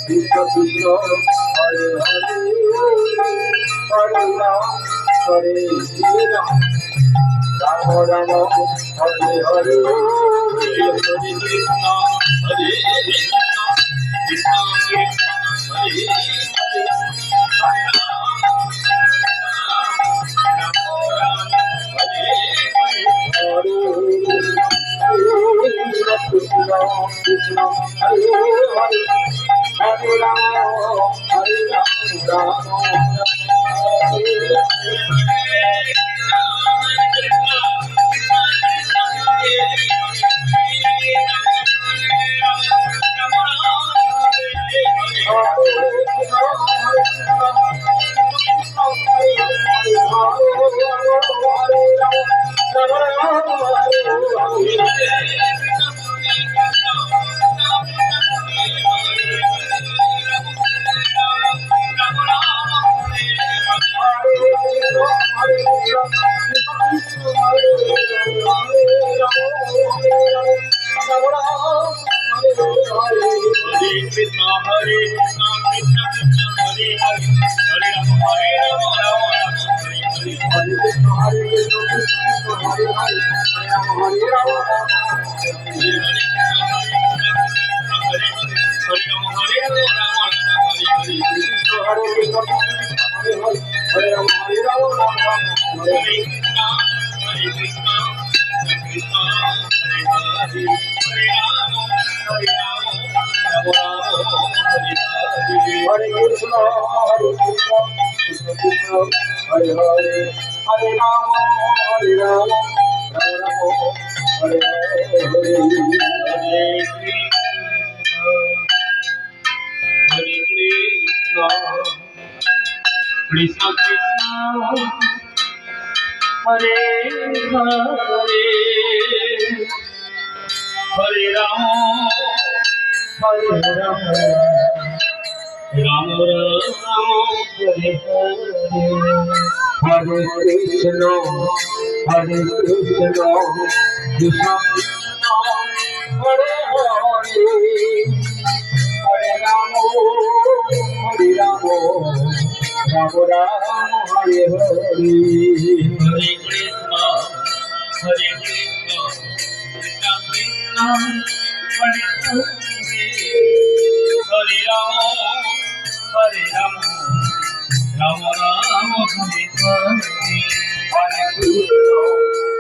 Krishna Krishna Hare Hare Hare Rama Hare Rama Rama Rama Hare Hare Hare Krishna Hare Krishna Krishna Krishna Hare Hare Hare Rama Hare Rama Rama Rama Hare Hare Hare Krishna Hare Krishna Krishna Krishna Hare Hare Hare Rama Hare Rama Rama Rama Hare Hare Hare Krishna